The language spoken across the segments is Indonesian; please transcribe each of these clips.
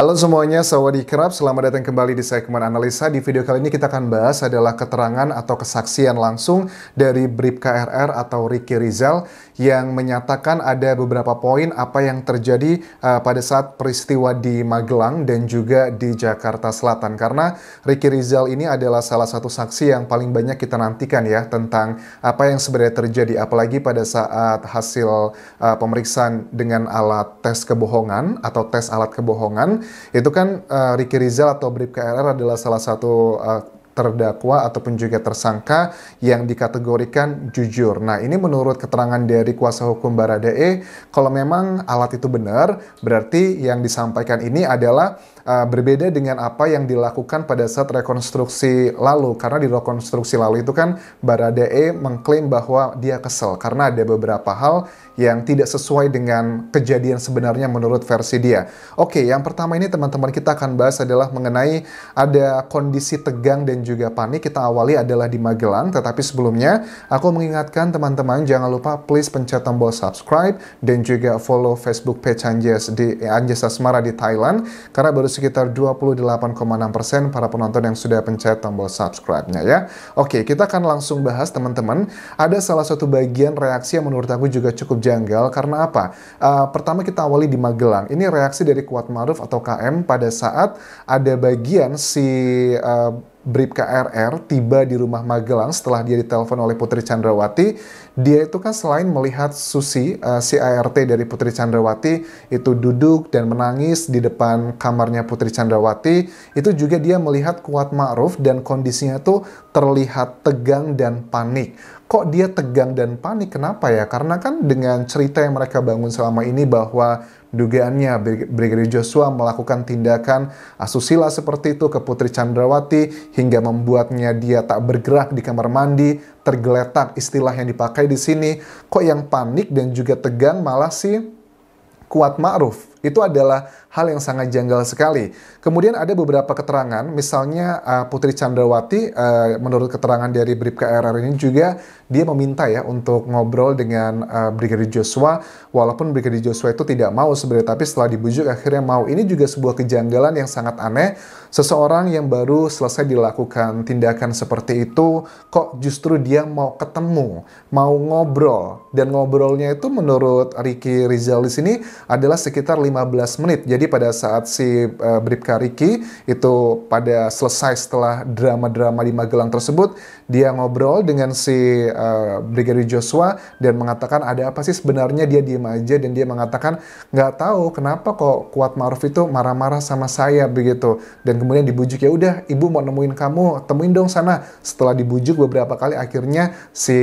Halo semuanya, sawadee-krap, selamat datang kembali di segmen analisa. Di video kali ini kita akan bahas adalah keterangan atau kesaksian langsung dari Bribka RR atau Ricky Rizal yang menyatakan ada beberapa poin apa yang terjadi pada saat peristiwa di Magelang dan juga di Jakarta Selatan. Karena Ricky Rizal ini adalah salah satu saksi yang paling banyak kita nantikan ya tentang apa yang sebenarnya terjadi, apalagi pada saat hasil pemeriksaan dengan alat tes kebohongan atau tes alat kebohongan. Itu kan Ricky Rizal atau Bribka RR adalah salah satu terdakwa ataupun juga tersangka yang dikategorikan jujur. Nah, ini menurut keterangan dari kuasa hukum Baradae, kalau memang alat itu benar, berarti yang disampaikan ini adalah berbeda dengan apa yang dilakukan pada saat rekonstruksi lalu. Karena di rekonstruksi lalu itu kan Baradae mengklaim bahwa dia kesel karena ada beberapa hal yang tidak sesuai dengan kejadian sebenarnya menurut versi dia. Oke, yang pertama ini teman-teman kita akan bahas adalah mengenai ada kondisi tegang dan juga panik. Kita awali adalah di Magelang, tetapi sebelumnya aku mengingatkan teman-teman jangan lupa please pencet tombol subscribe dan juga follow Facebook page Anjas Asmara di Thailand, karena baru sekitar 28,6% para penonton yang sudah pencet tombol subscribe-nya ya. Oke, kita akan langsung bahas teman-teman. Ada salah satu bagian reaksi yang menurut aku juga cukup janggal. Karena apa? Pertama kita awali di Magelang. Ini reaksi dari Kuatmaruf atau KM pada saat ada bagian si Bribka RR tiba di rumah Magelang setelah dia ditelepon oleh Putri Chandrawati. Dia itu kan selain melihat Susi, si ART dari Putri Chandrawati itu duduk dan menangis di depan kamarnya Putri Chandrawati, itu juga dia melihat Kuatmaruf dan kondisinya tuh terlihat tegang dan panik. Kok dia tegang dan panik? Kenapa ya? Karena kan dengan cerita yang mereka bangun selama ini bahwa dugaannya Brigadir Joshua melakukan tindakan asusila seperti itu ke Putri Chandrawati hingga membuatnya dia tak bergerak di kamar mandi, tergeletak istilah yang dipakai di sini. Kok yang panik dan juga tegang malah si Kuatmaruf? Itu adalah hal yang sangat janggal sekali. Kemudian ada beberapa keterangan, misalnya Putri Chandrawati, menurut keterangan dari Bribka RR ini juga, dia meminta ya untuk ngobrol dengan Brigadir Joshua, walaupun Brigadir Joshua itu tidak mau sebenarnya, tapi setelah dibujuk akhirnya mau. Ini juga sebuah kejanggalan yang sangat aneh. Seseorang yang baru selesai dilakukan tindakan seperti itu, kok justru dia mau ketemu, mau ngobrol. Dan ngobrolnya itu menurut Ricky Rizal di sini adalah sekitar 15 menit. Jadi pada saat si Bribka Ricky itu pada selesai setelah drama-drama di Magelang tersebut, dia ngobrol dengan si Brigadir Joshua dan mengatakan ada apa sih sebenarnya. Dia diem aja dan dia mengatakan nggak tahu kenapa kok Kuatmaruf itu marah-marah sama saya begitu. Dan kemudian dibujuk, ya udah ibu mau nemuin kamu, temuin dong sana. Setelah dibujuk beberapa kali akhirnya si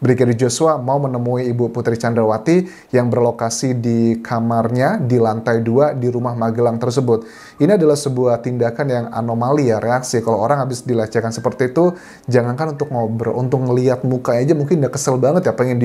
Brigadir Joshua mau menemui Ibu Putri Chandrawati yang berlokasi di kamarnya di lantai 2 di rumah Magelang tersebut. Ini adalah sebuah tindakan yang anomali ya, reaksi. Kalau orang habis dilecehkan seperti itu, jangankan untuk ngobrol, untuk ngelihat muka aja mungkin udah kesel banget ya, pengen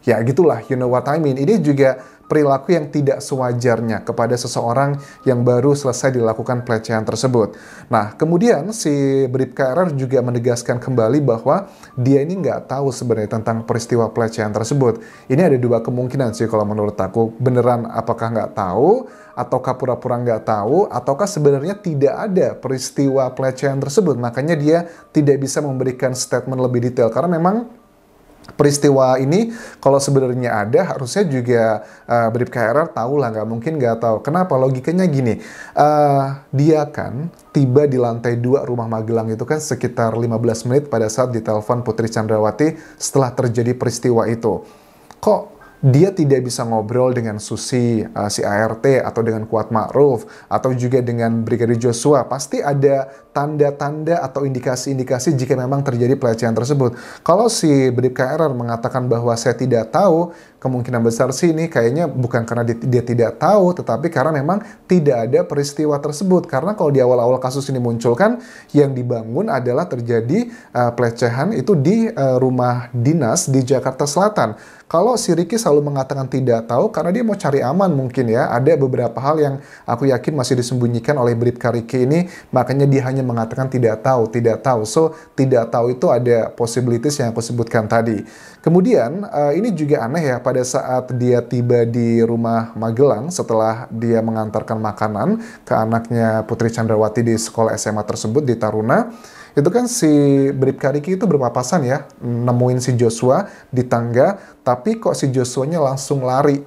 ya gitulah, you know what I mean. Ini juga perilaku yang tidak sewajarnya kepada seseorang yang baru selesai dilakukan pelecehan tersebut. Nah, kemudian si Bribka RR juga menegaskan kembali bahwa dia ini nggak tahu sebenarnya tentang peristiwa pelecehan tersebut. Ini ada dua kemungkinan sih kalau menurut aku. Beneran apakah nggak tahu, ataukah pura-pura nggak tahu, ataukah sebenarnya tidak ada peristiwa pelecehan tersebut. Makanya dia tidak bisa memberikan statement lebih detail. Karena memang peristiwa ini kalau sebenarnya ada, harusnya juga Bribka RR tahu lah, nggak mungkin nggak tahu. Kenapa? Logikanya gini, dia kan tiba di lantai 2 rumah Magelang itu kan sekitar 15 menit pada saat ditelepon Putri Chandrawati setelah terjadi peristiwa itu. Kok dia tidak bisa ngobrol dengan Susi, si ART, atau dengan Kuatmaruf, atau juga dengan Brigadir Joshua? Pasti ada tanda-tanda atau indikasi-indikasi jika memang terjadi pelecehan tersebut. Kalau si Bribka RR mengatakan bahwa saya tidak tahu, kemungkinan besar sih ini kayaknya bukan karena dia tidak tahu, tetapi karena memang tidak ada peristiwa tersebut. Karena kalau di awal-awal kasus ini muncul kan, yang dibangun adalah terjadi pelecehan itu di rumah dinas di Jakarta Selatan. Kalau si Ricky selalu mengatakan tidak tahu karena dia mau cari aman mungkin ya. Ada beberapa hal yang aku yakin masih disembunyikan oleh Bribka Ricky ini, makanya dia hanya mengatakan tidak tahu, tidak tahu. So, tidak tahu itu ada possibilities yang aku sebutkan tadi. Kemudian, ini juga aneh ya, pada saat dia tiba di rumah Magelang setelah dia mengantarkan makanan ke anaknya Putri Chandrawati di sekolah SMA tersebut di Taruna, itu kan si Bribka Riki itu berpapasan ya, nemuin si Joshua di tangga, tapi kok si Joshua-nya langsung lari.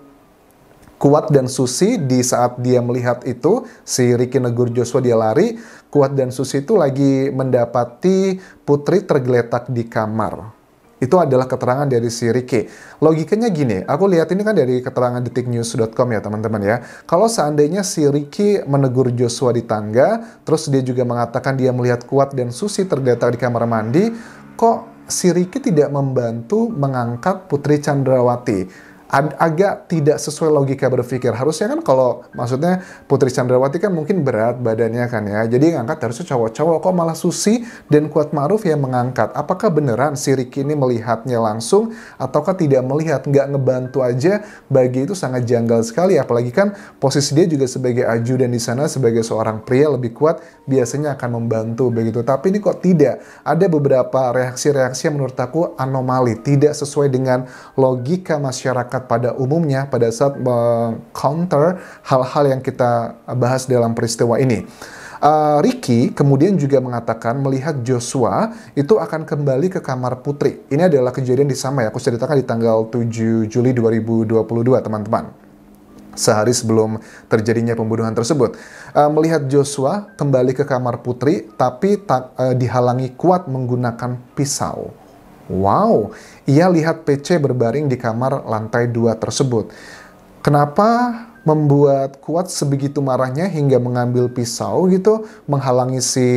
Kuat dan Susi di saat dia melihat itu, si Riki negur Joshua dia lari, Kuat dan Susi itu lagi mendapati Putri tergeletak di kamar. Itu adalah keterangan dari si Riki. Logikanya gini, aku lihat ini kan dari keterangan detiknews.com ya teman-teman ya. Kalau seandainya si Riki menegur Joshua di tangga, terus dia juga mengatakan dia melihat Kuat dan Susi tergeletak di kamar mandi, kok si Riki tidak membantu mengangkat Putri Chandrawati? Agak tidak sesuai logika berpikir. Harusnya kan kalau maksudnya Putri Chandrawati kan mungkin berat badannya kan ya. Jadi ngangkat harusnya cowok-cowok, kok malah Susi dan Kuat Ma'ruf yang mengangkat. Apakah beneran si Riki ini melihatnya langsung ataukah tidak melihat, nggak ngebantu aja? Bagi itu sangat janggal sekali. Apalagi kan posisi dia juga sebagai ajudan di sana, sebagai seorang pria lebih kuat, biasanya akan membantu begitu. Tapi ini kok tidak. Ada beberapa reaksi-reaksi yang menurut aku anomali, tidak sesuai dengan logika masyarakat pada umumnya pada saat counter hal-hal yang kita bahas dalam peristiwa ini. Riki kemudian juga mengatakan melihat Joshua itu akan kembali ke kamar Putri. Ini adalah kejadian di sama ya, aku ceritakan di tanggal 7 Juli 2022 teman-teman. Sehari sebelum terjadinya pembunuhan tersebut. Melihat Joshua kembali ke kamar Putri tapi dihalangi Kuat menggunakan pisau. Wow, ia lihat PC berbaring di kamar lantai 2 tersebut. Kenapa membuat Kuat sebegitu marahnya hingga mengambil pisau gitu, menghalangi si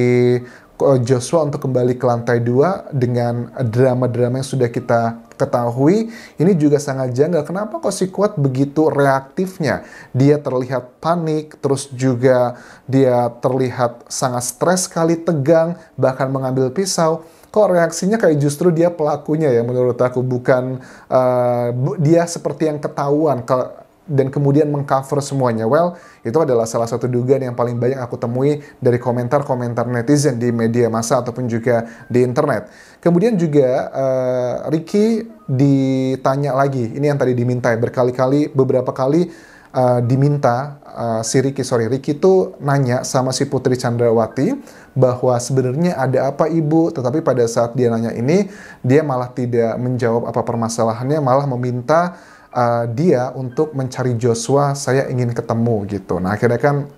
Joshua untuk kembali ke lantai 2 dengan drama-drama yang sudah kita ketahui. Ini juga sangat janggal. Kenapa kok si Kuat begitu reaktifnya? Dia terlihat panik, terus juga dia terlihat sangat stres sekali, tegang, bahkan mengambil pisau. Kok reaksinya kayak justru dia pelakunya ya menurut aku, bukan dia seperti yang ketahuan dan kemudian mengcover semuanya. Well, itu adalah salah satu dugaan yang paling banyak aku temui dari komentar-komentar netizen di media massa ataupun juga di internet. Kemudian juga Riki ditanya lagi, ini yang tadi diminta berkali-kali, beberapa kali diminta Riki itu nanya sama si Putri Chandrawati bahwa sebenarnya ada apa ibu, tetapi pada saat dia nanya ini dia malah tidak menjawab apa permasalahannya, malah meminta dia untuk mencari Joshua, saya ingin ketemu gitu. Nah akhirnya kan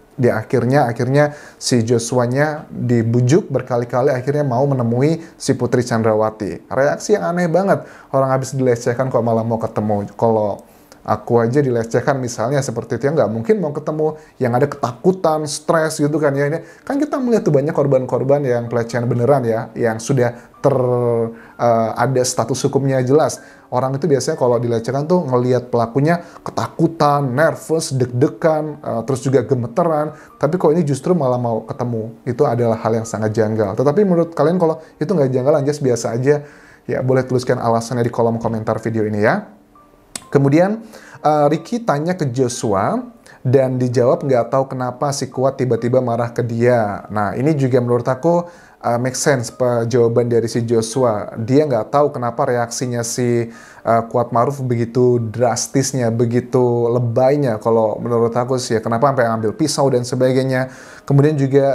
akhirnya si Joshua-nya dibujuk berkali-kali, akhirnya mau menemui si Putri Chandrawati. Reaksi yang aneh banget, orang habis dilecehkan kok malah mau ketemu. Kalau aku aja dilecehkan misalnya seperti itu ya nggak mungkin mau ketemu, yang ada ketakutan, stres gitu kan ya. Ini kan kita melihat tuh banyak korban-korban yang pelecehan beneran ya, yang sudah ada status hukumnya jelas. Orang itu biasanya kalau dilecehkan tuh ngelihat pelakunya ketakutan, nervous, deg-degan, terus juga gemeteran. Tapi kok ini justru malah mau ketemu, itu adalah hal yang sangat janggal. Tetapi menurut kalian kalau itu nggak janggal, just biasa aja, ya boleh tuliskan alasannya di kolom komentar video ini ya. Kemudian Riki tanya ke Joshua dan dijawab nggak tahu kenapa si Kuat tiba-tiba marah ke dia. Nah ini juga menurut aku make sense jawaban dari si Joshua. Dia nggak tahu kenapa reaksinya si Kuat Ma'ruf begitu drastisnya, begitu lebaynya. Kalau menurut aku sih ya, kenapa sampai ambil pisau dan sebagainya. Kemudian juga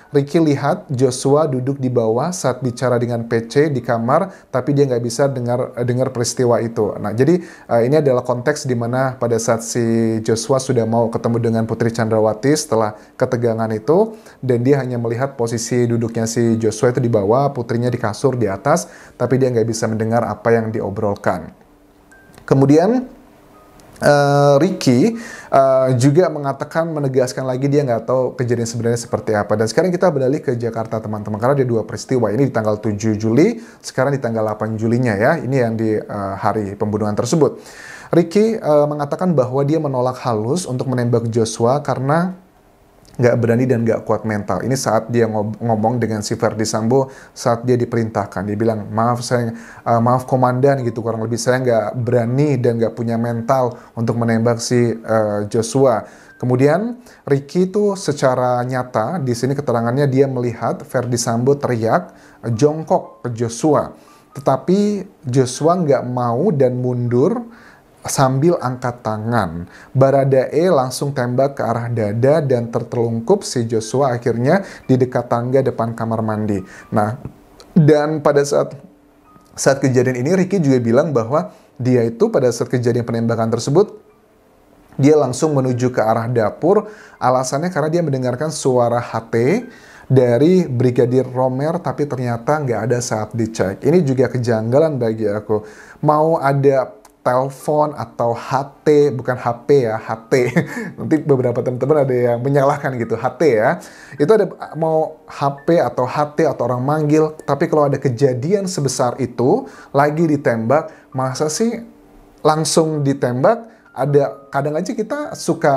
Riki lihat Joshua duduk di bawah saat bicara dengan PC di kamar, tapi dia nggak bisa dengar peristiwa itu. Nah jadi ini adalah konteks di mana pada saat si Joshua sudah mau ketemu dengan Putri Chandrawati setelah ketegangan itu, dan dia hanya melihat posisi duduknya si Joshua itu di bawah, putrinya di kasur di atas, tapi dia nggak bisa mendengar apa yang diobrolkan. Kemudian Riki juga mengatakan, menegaskan lagi dia nggak tahu kejadian sebenarnya seperti apa. Dan sekarang kita beralih ke Jakarta teman-teman, karena ada dua peristiwa. Ini di tanggal 7 Juli, sekarang di tanggal 8 Julinya ya. Ini yang di hari pembunuhan tersebut. Riki mengatakan bahwa dia menolak halus untuk menembak Joshua karena nggak berani dan nggak kuat mental. Ini saat dia ngomong dengan si Verdi Sambo saat dia diperintahkan. Dia bilang, maaf komandan gitu, kurang lebih saya nggak berani dan nggak punya mental untuk menembak si Joshua. Kemudian Riki itu secara nyata di sini keterangannya dia melihat Verdi Sambo teriak jongkok ke Joshua. Tetapi Joshua nggak mau dan mundur sambil angkat tangan. Baradae langsung tembak ke arah dada dan tertelungkup si Joshua akhirnya di dekat tangga depan kamar mandi. Nah, dan pada saat kejadian ini Ricky juga bilang bahwa dia itu pada saat kejadian penembakan tersebut dia langsung menuju ke arah dapur. Alasannya karena dia mendengarkan suara HT dari Brigadir Romer, tapi ternyata nggak ada saat dicek. Ini juga kejanggalan bagi aku. Mau ada telepon atau HT, bukan HP ya, HT. Nanti beberapa teman-teman ada yang menyalahkan gitu, HT ya. Itu ada mau HP atau HT atau orang manggil, tapi kalau ada kejadian sebesar itu, lagi ditembak, masa sih langsung ditembak? Ada kadang aja kita suka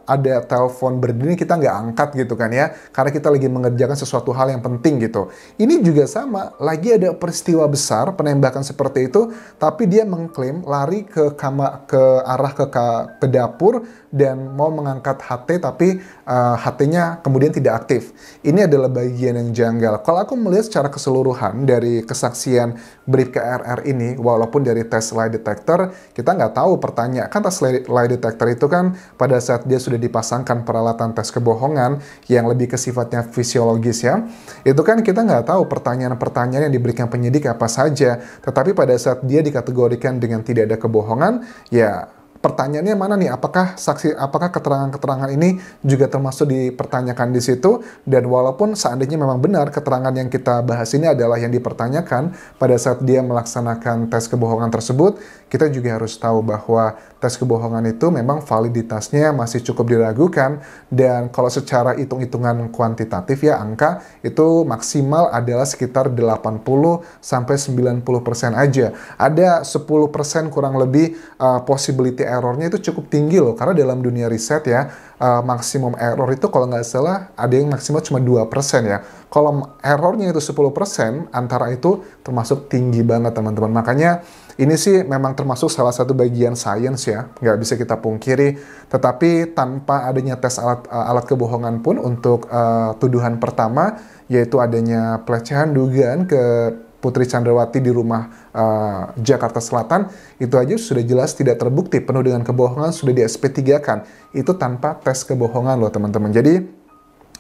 ada telepon berdering kita nggak angkat gitu kan ya, karena kita lagi mengerjakan sesuatu hal yang penting gitu. Ini juga sama, lagi ada peristiwa besar penembakan seperti itu, tapi dia mengklaim lari ke arah ke dapur dan mau mengangkat HT, tapi HT-nya kemudian tidak aktif. Ini adalah bagian yang janggal. Kalau aku melihat secara keseluruhan dari kesaksian Bribka RR ini, walaupun dari tes lie detector kita nggak tahu pertanyaan kan, tes lie detector itu kan pada saat dia sudah dipasangkan peralatan tes kebohongan yang lebih ke sifatnya fisiologis ya, itu kan kita nggak tahu pertanyaan-pertanyaan yang diberikan penyidik apa saja, tetapi pada saat dia dikategorikan dengan tidak ada kebohongan, ya pertanyaannya mana nih? Apakah keterangan-keterangan ini juga termasuk dipertanyakan di situ? Dan walaupun seandainya memang benar keterangan yang kita bahas ini adalah yang dipertanyakan pada saat dia melaksanakan tes kebohongan tersebut, kita juga harus tahu bahwa tes kebohongan itu memang validitasnya masih cukup diragukan, dan kalau secara hitung-hitungan kuantitatif ya, angka itu maksimal adalah sekitar 80-90% aja. Ada 10% kurang lebih possibility errornya itu cukup tinggi loh, karena dalam dunia riset ya, maksimum error itu kalau nggak salah ada yang maksimal cuma 2% ya. Kalau errornya itu 10%, antara itu termasuk tinggi banget teman-teman. Makanya ini sih memang termasuk salah satu bagian sains ya, nggak bisa kita pungkiri. Tetapi tanpa adanya tes alat kebohongan pun untuk tuduhan pertama, yaitu adanya pelecehan dugaan ke Putri Chandrawati di rumah Jakarta Selatan, itu aja sudah jelas tidak terbukti, penuh dengan kebohongan, sudah di SP3-kan. Itu tanpa tes kebohongan loh teman-teman. Jadi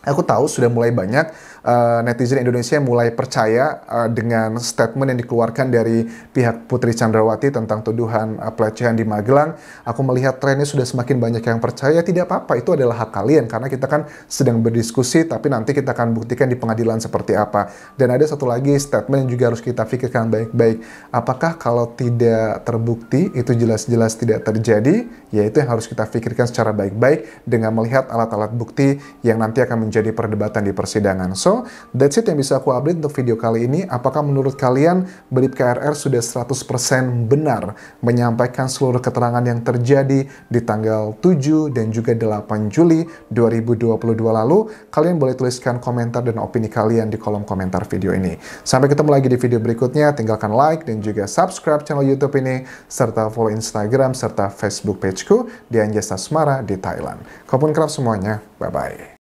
aku tahu sudah mulai banyak netizen Indonesia yang mulai percaya dengan statement yang dikeluarkan dari pihak Putri Chandrawati tentang tuduhan pelecehan di Magelang. Aku melihat trennya sudah semakin banyak yang percaya. Tidak apa-apa, itu adalah hak kalian, karena kita kan sedang berdiskusi, tapi nanti kita akan buktikan di pengadilan seperti apa. Dan ada satu lagi statement yang juga harus kita pikirkan baik-baik. Apakah kalau tidak terbukti, itu jelas-jelas tidak terjadi? Ya, itu yang harus kita pikirkan secara baik-baik dengan melihat alat-alat bukti yang nanti akan menjadi perdebatan di persidangan. So, that's it yang bisa aku update untuk video kali ini. Apakah menurut kalian Bribka RR sudah 100% benar menyampaikan seluruh keterangan yang terjadi di tanggal 7 dan juga 8 Juli 2022 lalu? Kalian boleh tuliskan komentar dan opini kalian di kolom komentar video ini. Sampai ketemu lagi di video berikutnya. Tinggalkan like dan juga subscribe channel YouTube ini, serta follow Instagram serta Facebook pageku di Anjasa Smara di Thailand. Kopun kerap semuanya. Bye-bye.